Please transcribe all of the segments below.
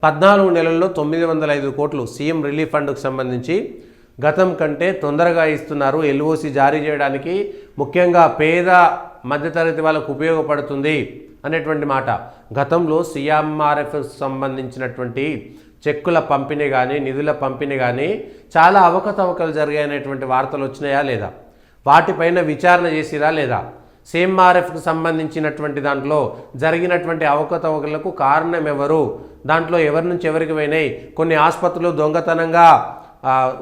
14 నెలల్లో 905 కోట్లు CM relief ఫండ్కు సంబంధించి గతం కంటే తొందరగా ఇస్తున్నారు. ఎల్ఓసి జారీ చేయడానికి ముఖ్యంగా పేద మధ్యతరగతి వాళ్ళకు ఉపయోగపడుతుంది అనేటువంటి మాట. గతంలో సీఎంఆర్ఎఫ్ సంబంధించినటువంటి చెక్కుల పంపిణీ కానీ నిధుల పంపిణీ కానీ చాలా అవకతవకలు జరిగాయనేటువంటి వార్తలు వచ్చినాయా లేదా? వాటిపైన విచారణ చేసిరా లేదా? సీఎంఆర్ఎఫ్కు సంబంధించినటువంటి దాంట్లో జరిగినటువంటి అవకతవకలకు కారణం ఎవరు? దాంట్లో ఎవరి నుంచి ఎవరికి పోయినాయి? కొన్ని ఆసుపత్రులు దొంగతనంగా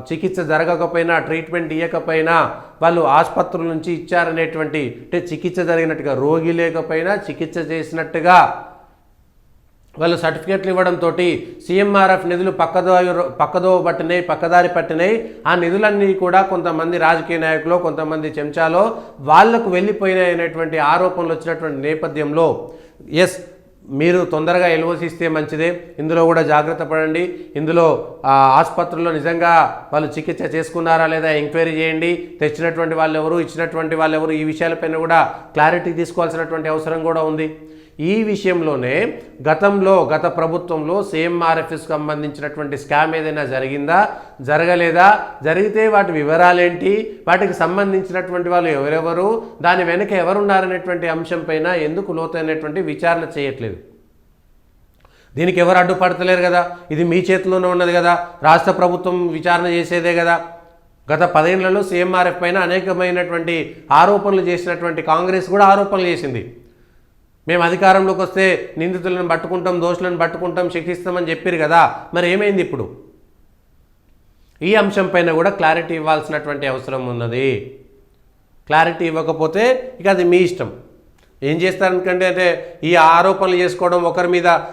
చికిత్స జరగకపోయినా ట్రీట్మెంట్ ఇవ్వకపోయినా వాళ్ళు ఆసుపత్రుల నుంచి ఇచ్చారనేటువంటి అంటే చికిత్స జరిగినట్టుగా రోగి లేకపోయినా చికిత్స చేసినట్టుగా వాళ్ళు సర్టిఫికేట్లు ఇవ్వడంతో సీఎంఆర్ఎఫ్ నిధులు పక్కదారి పట్టినాయి. ఆ నిధులన్నీ కూడా కొంతమంది రాజకీయ నాయకులు కొంతమంది చెంచాలో వాళ్లకు వెళ్ళిపోయినాయి అనేటువంటి ఆరోపణలు వచ్చినటువంటి నేపథ్యంలో ఎస్ మీరు తొందరగా ఎల్ఓసి ఇస్తే మంచిదే, ఇందులో కూడా జాగ్రత్త పడండి, ఇందులో ఆసుపత్రుల్లో నిజంగా వాళ్ళు చికిత్స చేసుకున్నారా లేదా ఎంక్వైరీ చేయండి, తెచ్చినటువంటి వాళ్ళు ఎవరు ఇచ్చినటువంటి వాళ్ళు ఎవరు ఈ విషయాలపైన కూడా క్లారిటీ తీసుకోవాల్సినటువంటి అవసరం కూడా ఉంది. ఈ విషయంలోనే గత ప్రభుత్వంలో సీఎంఆర్ఎఫ్కి సంబంధించినటువంటి స్కామ్ ఏదైనా జరిగిందా, జరగలేదా, జరిగితే వాటి వివరాలేంటి, వాటికి సంబంధించినటువంటి వాళ్ళు ఎవరెవరు, దాని వెనుక ఎవరున్నారనేటువంటి అంశం పైన ఎందుకు లోతైనటువంటి విచారణ చేయట్లేదు? దీనికి ఎవరు అడ్డుపడతలేరు కదా, ఇది మీ చేతిలోనే ఉన్నది కదా, రాష్ట్ర ప్రభుత్వం విచారణ చేసేదే కదా. గత 10 ఏళ్లలో సీఎంఆర్ఎఫ్ పైన అనేకమైనటువంటి ఆరోపణలు చేసినటువంటి కాంగ్రెస్ కూడా ఆరోపణలు చేసింది. మేము అధికారంలోకి వస్తే నిందితులను పట్టుకుంటాం, దోషులను పట్టుకుంటాం, శిక్షిస్తామని చెప్పారు కదా. మరి ఏమైంది ఇప్పుడు? ఈ అంశం పైన కూడా క్లారిటీ ఇవ్వాల్సినటువంటి అవసరం ఉన్నది. క్లారిటీ ఇవ్వకపోతే ఇక అది మీ ఇష్టం. ఏం చేస్తారనుకంటే అంటే ఈ ఆరోపణలు చేసుకోవడం, ఒకరి మీద